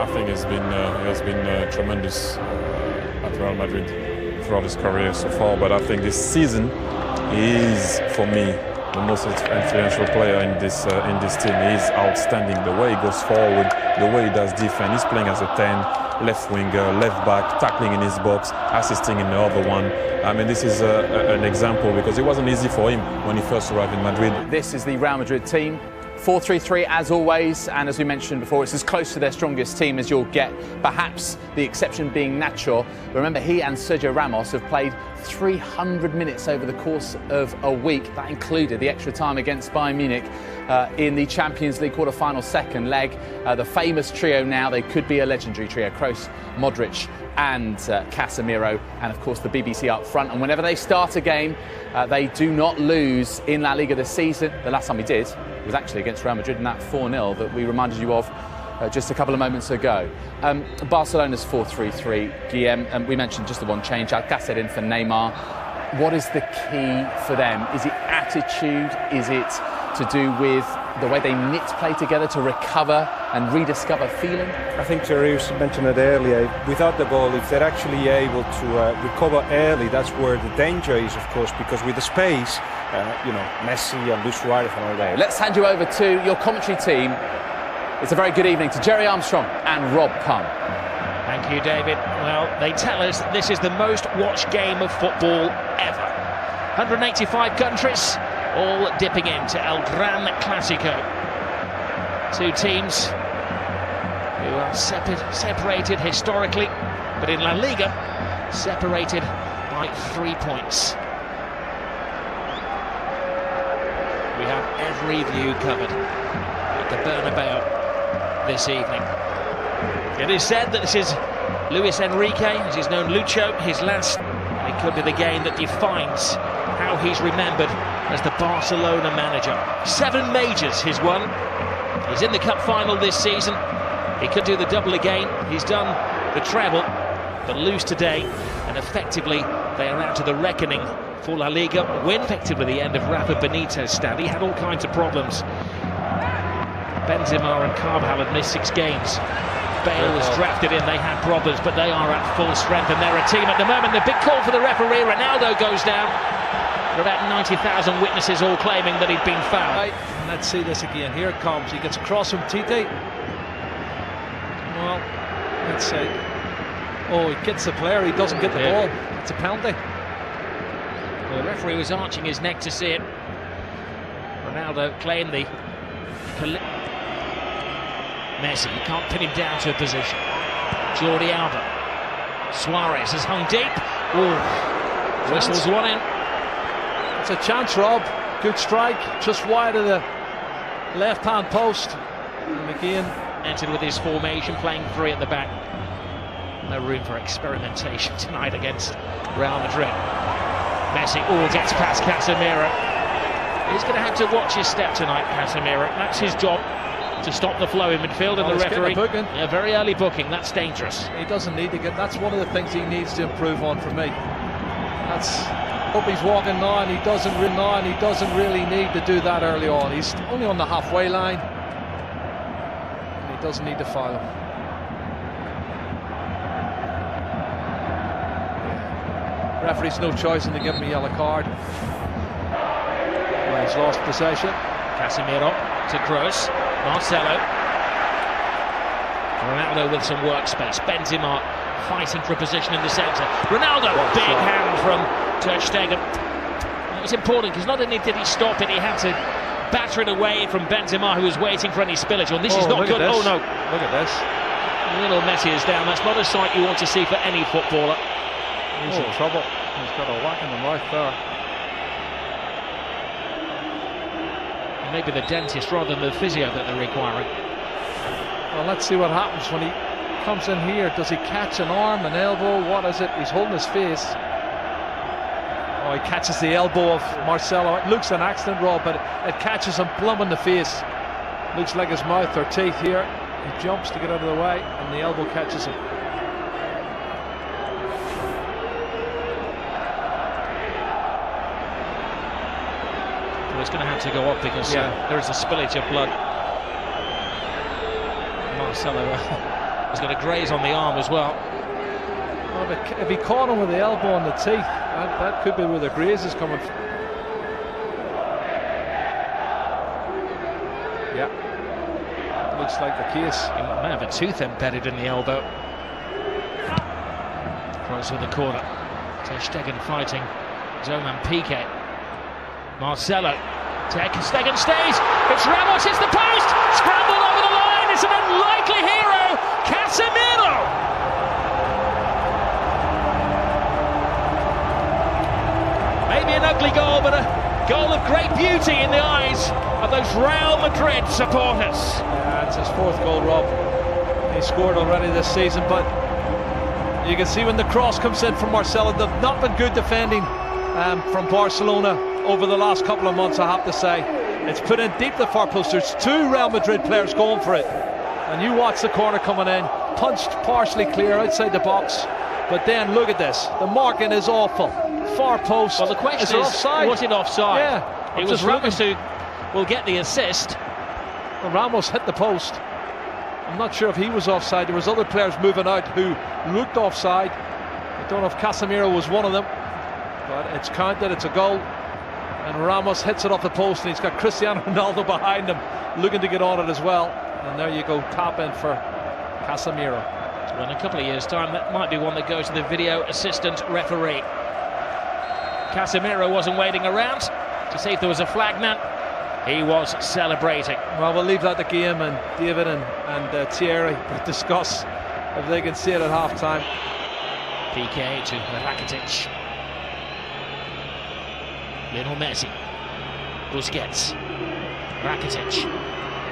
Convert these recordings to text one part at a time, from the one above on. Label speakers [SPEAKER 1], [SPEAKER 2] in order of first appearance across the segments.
[SPEAKER 1] I think he has been tremendous at Real Madrid throughout his career so far. But I think this season he is, for me, the most influential player in this team. He's outstanding. The way he goes forward, the way he does defense. He's playing as a 10, left winger, left back, tackling in his box, assisting in the other one. I mean, this is an example because it wasn't easy for him when he first arrived in Madrid.
[SPEAKER 2] This is the Real Madrid team. 4-3-3 as always, and as we mentioned before, it's as close to their strongest team as you'll get, perhaps the exception being Nacho. Remember, he and Sergio Ramos have played 300 minutes over the course of a week. That included the extra time against Bayern Munich in the Champions League quarter-final second leg. The famous trio now, they could be a legendary trio, Kroos, Modric and Casemiro, and of course the BBC up front. And whenever they start a game, they do not lose in La Liga this season. The last time we did was actually against Real Madrid in that 4-0 that we reminded you of just a couple of moments ago. Barcelona's 4-3-3, Guillem, and we mentioned just the one change, Alcácer in for Neymar. What is the key for them? Is it attitude? Is it to do with the way they knit play together to recover and rediscover feeling?
[SPEAKER 3] I think Jerry's mentioned it earlier. Without the ball, if they're actually able to recover early, that's where the danger is, of course, because with the space, Messi and Luis Suarez and all that.
[SPEAKER 2] Let's hand you over to your commentary team. It's a very good evening to Jerry Armstrong and Rob Pun.
[SPEAKER 4] Thank you, David. Well, they tell us that this is the most watched game of football ever. 185 countries, all dipping into El Gran Clásico. Two teams who are separated historically, but in La Liga, separated by 3 points. We have every view covered at the Bernabeu this evening. It is said that this is Luis Enrique, as he's known Lucho, his last. It could be the game that defines how he's remembered as the Barcelona manager. 7 majors he's won. He's in the cup final this season. He could do the double again. He's done the treble, but lose today, and effectively they are out to the reckoning for La Liga. Win effectively the end of Rafa Benitez's stand. He had all kinds of problems. Benzema and Carvajal had missed 6 games. Bale was drafted in, they had problems, but they are at full strength and they're a team at the moment. The big call for the referee, Ronaldo goes down. There are about 90,000 witnesses all claiming that he'd been fouled.
[SPEAKER 5] Right. Let's see this again, here it comes, he gets across from Tite. Well, let's see. Oh, he gets the player, he doesn't get the ball. It's a penalty.
[SPEAKER 4] The referee was arching his neck to see it. Ronaldo claimed the... Messi, you can't pin him down to a position. Jordi Alba. Suarez has hung deep. Ooh. Whistles one in.
[SPEAKER 5] It's a chance, Rob. Good strike, just wide of the left-hand post. And again,
[SPEAKER 4] entered with his formation, playing 3 at the back. No room for experimentation tonight against Real Madrid. Messi, gets past Casemiro. He's going to have to watch his step tonight, Casemiro. That's his job, to stop the flow in midfield, and the referee, a very early booking, that's dangerous.
[SPEAKER 5] He doesn't need to get, that's one of the things he needs to improve on for me. That's, hope he's walking now, and he doesn't really need to do that early on. He's only on the halfway line, and he doesn't need to foul him. Referee's no choice in to give him a yellow card. Well, he's lost possession.
[SPEAKER 4] Casemiro to Kroos. Marcelo. Ronaldo with some workspace. Benzema fighting for a position in the centre. Ronaldo, big hand from Ter Stegen. It was important because not only did he stop it, he had to batter it away from Benzema, who was waiting for any spillage. Oh, this is not good. Oh no!
[SPEAKER 5] Look at this.
[SPEAKER 4] Little Messi is down. That's not a sight you want to see for any footballer.
[SPEAKER 5] He's in trouble. He's got a whack in the mouth there.
[SPEAKER 4] Maybe the dentist rather than the physio that they're requiring.
[SPEAKER 5] Well, let's see what happens when he comes in here. Does he catch an arm, an elbow? What is it? He's holding his face. Oh, he catches the elbow of Marcelo. It looks an accident, Rob, but it catches him plumb in the face. Looks like his mouth or teeth here. He jumps to get out of the way, and the elbow catches him.
[SPEAKER 4] It's going to have to go up because there is a spillage of blood. Marcelo He's got a graze on the arm as well.
[SPEAKER 5] Well, if he caught him with the elbow on the teeth, that could be where the graze is coming from. Yeah, looks like the case.
[SPEAKER 4] He may have a tooth embedded in the elbow. Cross with the corner. Ter Stegen fighting Zoman Piqué. Marcelo. Ter Stegen stays. It's Ramos, it's the post. Scrambled over the line. It's an unlikely hero. Casemiro. Maybe an ugly goal, but a goal of great beauty in the eyes of those Real Madrid supporters.
[SPEAKER 5] Yeah, it's his 4th goal, Rob. He scored already this season, but you can see when the cross comes in from Marcelo, they've not been good defending from Barcelona over the last couple of months, I have to say. It's put in deep the far post. There's 2 Real Madrid players going for it. And you watch the corner coming in, punched partially clear outside the box. But then look at this. The marking is awful. Far post.
[SPEAKER 4] Well, the question is
[SPEAKER 5] offside?
[SPEAKER 4] was it offside?
[SPEAKER 5] Yeah.
[SPEAKER 4] It was Ramos who will get the assist.
[SPEAKER 5] Well, Ramos hit the post. I'm not sure if he was offside. There was other players moving out who looked offside. I don't know if Casemiro was one of them, but it's counted. It's a goal, and Ramos hits it off the post, and he's got Cristiano Ronaldo behind him looking to get on it as well. And there you go, tap in for Casemiro.
[SPEAKER 4] Well, in a couple of years' time, that might be one that goes to the video assistant referee. Casemiro wasn't waiting around to see if there was a flag now. He was celebrating.
[SPEAKER 5] Well, we'll leave that to game, and David and Thierry will discuss if they can see it at half-time.
[SPEAKER 4] Piqué to Rakitic. Lionel Messi. Busquets. Rakitic.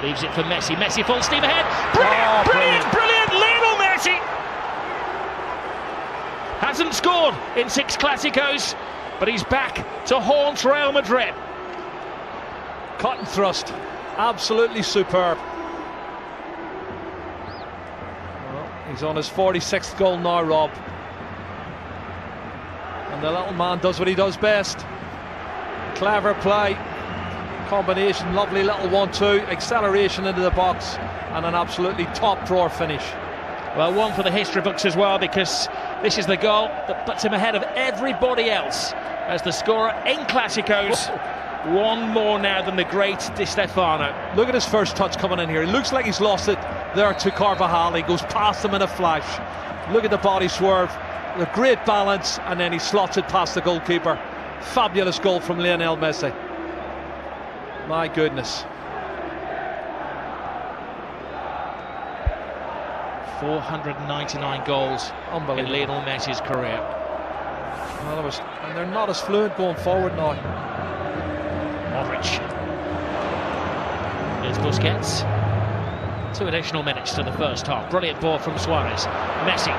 [SPEAKER 4] Leaves it for Messi. Messi full steam ahead. Brilliant! Lionel Messi! Hasn't scored in 6 Clásicos, but he's back to haunt Real Madrid.
[SPEAKER 5] Cut and thrust, absolutely superb. Well, he's on his 46th goal now, Rob. And the little man does what he does best. Clever play, combination, lovely little 1-2, acceleration into the box, and an absolutely top drawer finish.
[SPEAKER 4] Well, one for the history books as well, because this is the goal that puts him ahead of everybody else as the scorer in Clásicos. One more now than the great Di Stefano.
[SPEAKER 5] Look at his first touch coming in here. He looks like he's lost it there to Carvajal. He goes past him in a flash. Look at the body swerve, the great balance, and then he slots it past the goalkeeper. Fabulous goal from Lionel Messi. My goodness.
[SPEAKER 4] 499 goals in Lionel Messi's career.
[SPEAKER 5] Well, and they're not as fluent going forward now.
[SPEAKER 4] Modric. Here's Busquets. 2 additional minutes to the first half. Brilliant ball from Suarez. Messi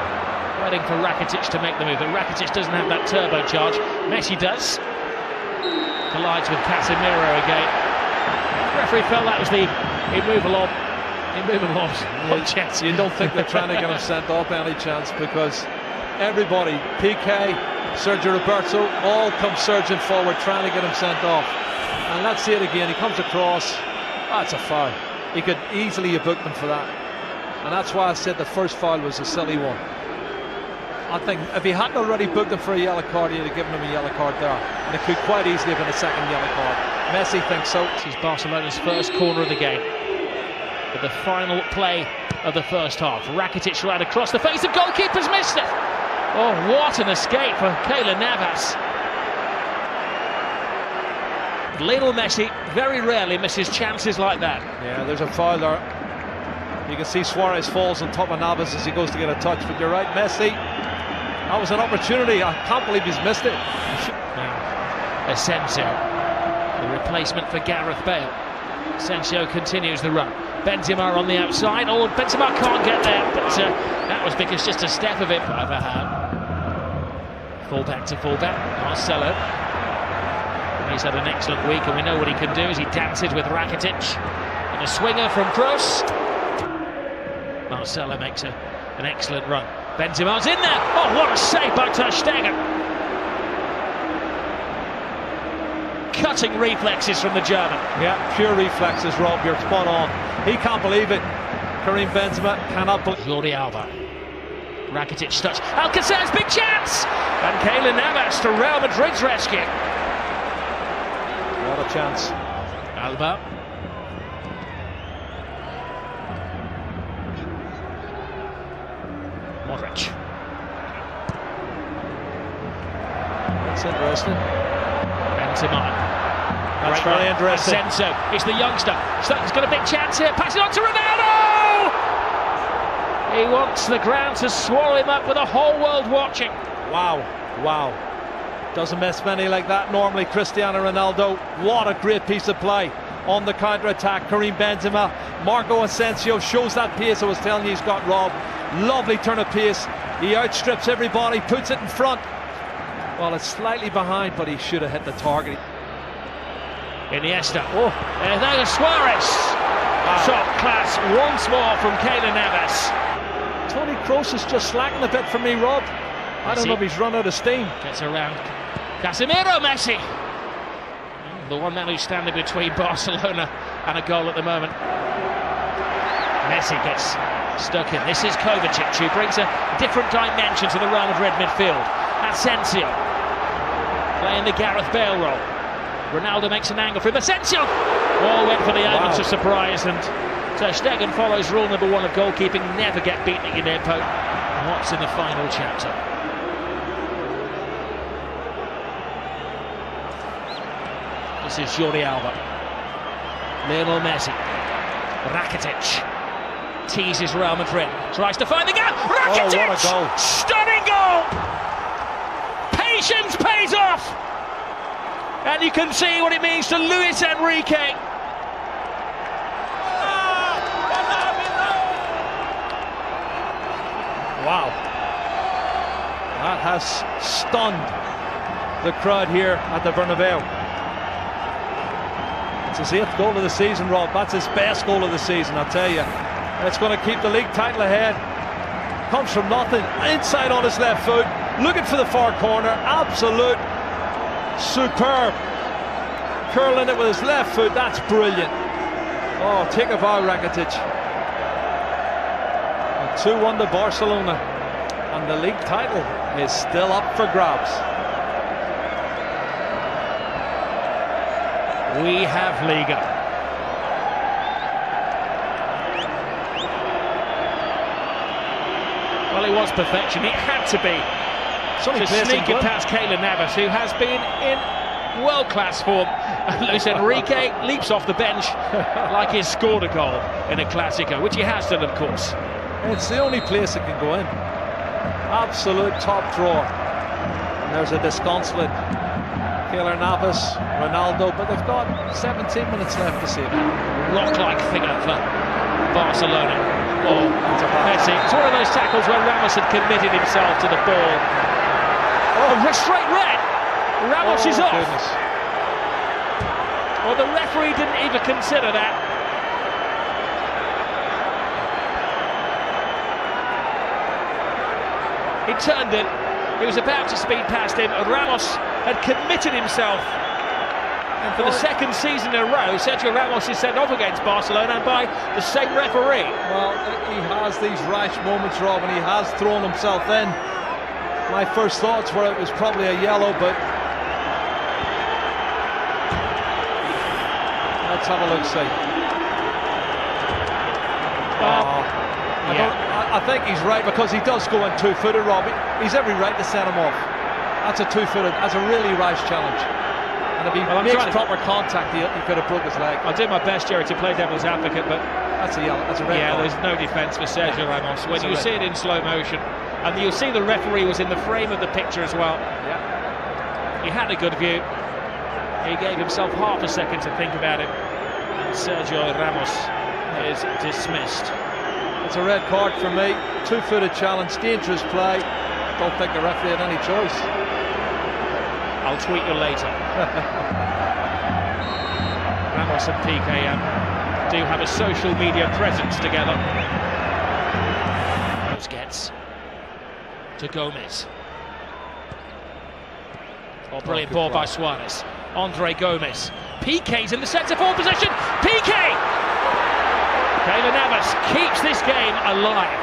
[SPEAKER 4] waiting for Rakitic to make the move, but Rakitic doesn't have that turbocharge. Messi does. Collides with Casemiro again. The referee felt that was the immovable.
[SPEAKER 5] You don't think they're trying to get him sent off any chance, because everybody, Piqué, Sergio Roberto, all come surging forward trying to get him sent off. And let's see it again. He comes across. That's a foul. He could easily have booked him for that. And that's why I said the first foul was a silly one. I think if he hadn't already booked him for a yellow card, he'd have given him a yellow card there. And it could quite easily have been a second yellow card. Messi thinks so.
[SPEAKER 4] This is Barcelona's first corner of the game. But the final play of the first half. Rakitic right across the face of goalkeepers, missed it. Oh, what an escape for Keylor Navas. Lionel Messi very rarely misses chances like that.
[SPEAKER 5] Yeah, there's a foul there. You can see Suarez falls on top of Navas as he goes to get a touch, but you're right, Messi. That was an opportunity. I can't believe he's missed it.
[SPEAKER 4] Asensio, the replacement for Gareth Bale. Asensio continues the run. Benzema on the outside. Oh, Benzema can't get there, but that was because just a step of it by Vahan. Fullback to fullback, Marcelo. He's had an excellent week, and we know what he can do as he dances with Rakitic. And a swinger from Kroos. Marcelo makes an excellent run. Benzema's in there. Oh, what a save by Ter Stegen. Cutting reflexes from the German.
[SPEAKER 5] Yeah, pure reflexes, Rob. You're spot on. He can't believe it. Karim Benzema cannot believe.
[SPEAKER 4] Jordi Alba. Rakitic touch. Alcacer's big chance! And Keylor Navas to Real Madrid's rescue.
[SPEAKER 5] What a chance.
[SPEAKER 4] Alba. Modric.
[SPEAKER 5] That's interesting.
[SPEAKER 4] Benzema.
[SPEAKER 5] That's very interesting.
[SPEAKER 4] Asensio, it's the youngster. He's got a big chance here. Passing on to Ronaldo! He wants the ground to swallow him up with the whole world watching.
[SPEAKER 5] Wow, wow. Doesn't miss many like that normally, Cristiano Ronaldo. What a great piece of play on the counter-attack. Karim Benzema, Marco Asensio shows that pace I was telling you he's got, Rob. Lovely turn of pace. He outstrips everybody, puts it in front. Well, it's slightly behind, but he should have hit the target.
[SPEAKER 4] Iniesta. Oh, there's Suarez. Wow. Top class once more from Keylor Navas.
[SPEAKER 5] Toni Kroos is just slacking a bit for me, Rob. I don't know if he's run out of steam.
[SPEAKER 4] Gets around Casemiro. Messi, the one man who's standing between Barcelona and a goal at the moment. Messi gets stuck in. This is Kovacic, who brings a different dimension to the Real Madrid midfield. Asensio playing the Gareth Bale role. Ronaldo makes an angle for him. Asensio! All went for the elements of surprise, and Ter Stegen follows rule number 1 of goalkeeping: never get beaten at your near post. What's in the final chapter? This is Jordi Alba. Lionel Messi. Rakitic teases Real Madrid. Tries to find the gap. Rakitic!
[SPEAKER 5] Oh, what a goal.
[SPEAKER 4] Stunning goal! Patience pays off! And you can see what it means to Luis Enrique.
[SPEAKER 5] Wow. That has stunned the crowd here at the Bernabeu. It's his 8th goal of the season, Rob. That's his best goal of the season, I'll tell you. It's going to keep the league title ahead. Comes from nothing, inside on his left foot, looking for the far corner. Absolute superb. Curling it with his left foot, that's brilliant. Oh, take a bow, Rakitic. 2-1 to Barcelona, and the league title is still up for grabs.
[SPEAKER 4] We have Liga. Well, it was perfection. It had to be. To sneak it past Keylor Navas, who has been in world-class form. Luis Enrique leaps off the bench like he's scored a goal in a Clasico, which he has done, of course.
[SPEAKER 5] It's the only place it can go in. Absolute top drawer. And there's a disconsolate Keylor Navas, Ronaldo, but they've got 17 minutes left to see it.
[SPEAKER 4] Rock-like figure for Barcelona. Oh, Messi. It's one of those tackles where Ramos had committed himself to the ball. Oh, straight red. Ramos is off.
[SPEAKER 5] Goodness.
[SPEAKER 4] Well, the referee didn't even consider that. He turned it. He was about to speed past him. Ramos had committed himself. And for the second season in a row, Sergio Ramos is sent off against Barcelona, and by the same referee.
[SPEAKER 5] Well, he has these rash moments, Rob, and he has thrown himself in. My first thoughts were it was probably a yellow, but let's have a look, see. I think he's right, because he does go in two-footed, Rob. He's every right to set him off. That's a two-footed, that's a really rash challenge. And if he makes proper contact, he could have broke his leg.
[SPEAKER 4] I'll do my best, Jerry, to play devil's advocate, but
[SPEAKER 5] that's a yellow. That's a red.
[SPEAKER 4] Yeah,
[SPEAKER 5] card.
[SPEAKER 4] There's no defence for Sergio Ramos. When you see it in slow motion, and you'll see the referee was in the frame of the picture as well.
[SPEAKER 5] Yeah.
[SPEAKER 4] He had a good view. He gave himself half a second to think about it. And Sergio Ramos is dismissed.
[SPEAKER 5] It's a red card for me. Two-footed challenge, dangerous play. Don't think the referee had any choice.
[SPEAKER 4] I'll tweet you later. Ramos and PK do have a social media presence together. Gets to Gomez. Oh, brilliant ball by Suarez. Andre Gomez. PK's in the centre forward position. PK! Keylor Navas keeps this game alive.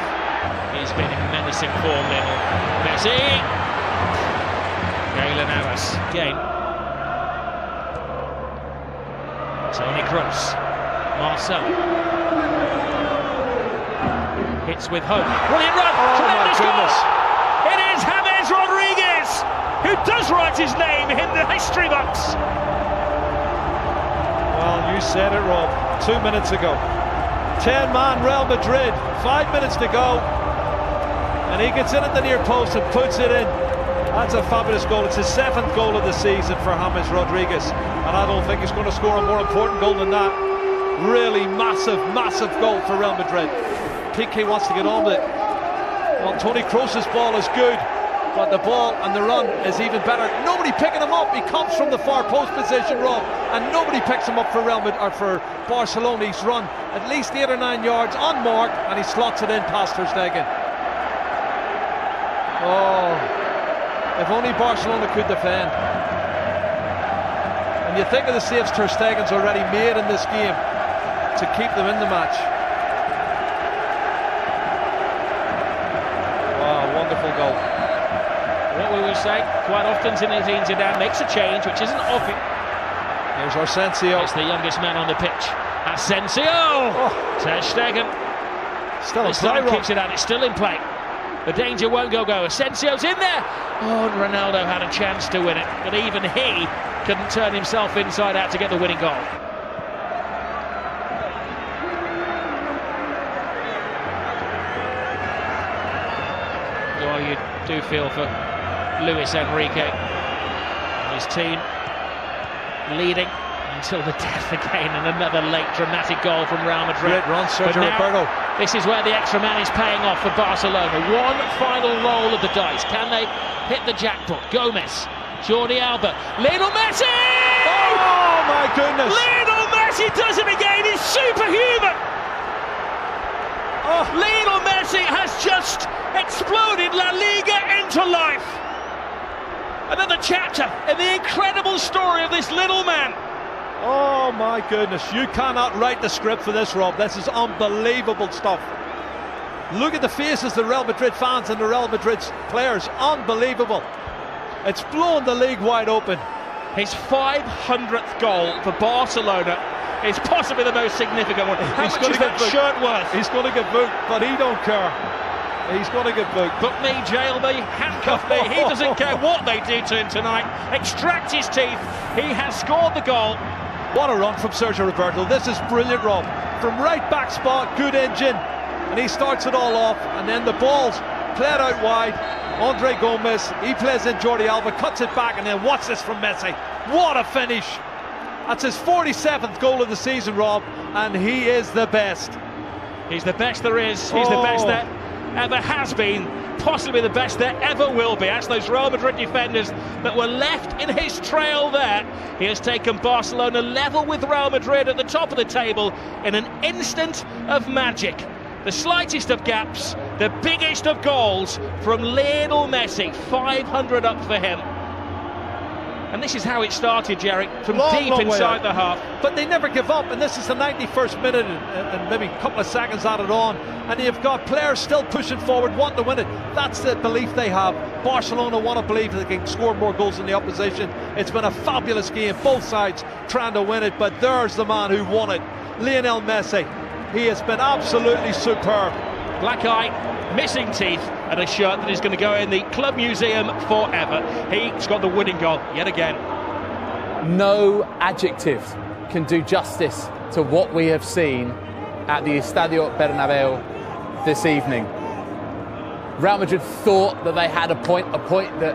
[SPEAKER 4] He's been in menacing form, Lionel Messi. Keylor Navas again. Toni Kroos. Marcelo. Hits with hope. Brilliant run. Tremendous goal. It is James Rodriguez who does write his name in the history books.
[SPEAKER 5] Well, you said it, Rob, 2 minutes ago. 10-man Real Madrid, 5 minutes to go. And he gets in at the near post and puts it in. That's a fabulous goal. It's his 7th goal of the season for James Rodriguez. And I don't think he's going to score a more important goal than that. Really massive, massive goal for Real Madrid. Piqué wants to get on with it. Well, Toni Kroos' ball is good, but the ball and the run is even better. Nobody picking him up. He comes from the far post position, Rob, and nobody picks him up for Real Madrid or for Barcelona. He's run at least 8 or 9 yards unmarked, and he slots it in past Ter Stegen. Oh, if only Barcelona could defend. And you think of the saves Ter Stegen's already made in this game to keep them in the match. Wow, wonderful goal.
[SPEAKER 4] What we will say quite often, Zinedine Zidane makes a change which isn't obvious.
[SPEAKER 5] Here's Asensio.
[SPEAKER 4] It's the youngest man on the pitch. Asensio! Ter Stegen.
[SPEAKER 5] Still in play,
[SPEAKER 4] keeps it out. It's still in play. The danger won't go. Asensio's in there. Oh, and Ronaldo had a chance to win it, but even he couldn't turn himself inside out to get the winning goal. Oh, you do feel for Luis Enrique and his team, leading until the death again, and another late dramatic goal from Real Madrid.
[SPEAKER 5] Great run, Sergio Roberto.
[SPEAKER 4] This is where the extra man is paying off for Barcelona. One final roll of the dice. Can they hit the jackpot? Gomez, Jordi Alba, Lionel Messi!
[SPEAKER 5] Oh my goodness!
[SPEAKER 4] Lionel Messi does it again. He's superhuman. Lionel Messi has just exploded La Liga into life. Another chapter in the incredible story of this little man.
[SPEAKER 5] Oh my goodness, you cannot write the script for this, Rob. This is unbelievable stuff. Look at the faces of the Real Madrid fans and the Real Madrid players. Unbelievable. It's blown the league wide open.
[SPEAKER 4] His 500th goal for Barcelona is possibly the most significant one. How much is that shirt worth?
[SPEAKER 5] He's going to get booked, but he don't care. He's going to get booked.
[SPEAKER 4] Book me, jail me, handcuff me. He doesn't care what they do to him tonight. Extract his teeth. He has scored the goal.
[SPEAKER 5] What a run from Sergio Roberto. This is brilliant, Rob. From right back spot, good engine. And he starts it all off. And then the ball's played out wide. Andre Gomez, he plays in Jordi Alba, cuts it back, and then watch this from Messi. What a finish. That's his 47th goal of the season, Rob. And he is the best.
[SPEAKER 4] He's the best there is. He's the best there ever has been. Possibly the best there ever will be. That's those Real Madrid defenders that were left in his trail there. He has taken Barcelona level with Real Madrid at the top of the table in an instant of magic. The slightest of gaps, the biggest of goals from Lionel Messi. 500 up for him. And this is how it started, Jerry, from deep inside the half.
[SPEAKER 5] But they never give up, and this is the 91st minute and maybe a couple of seconds added on, and you've got players still pushing forward, wanting to win it. That's the belief they have. Barcelona want to believe that they can score more goals than the opposition. It's been a fabulous game, both sides trying to win it, but there's the man who won it, Lionel Messi. He has been absolutely superb.
[SPEAKER 4] Black eye, missing teeth, and a shirt that is going to go in the club museum forever. He's got the winning goal yet again.
[SPEAKER 2] No adjective can do justice to what we have seen at the Estadio Bernabeu this evening. Real Madrid thought that they had a point that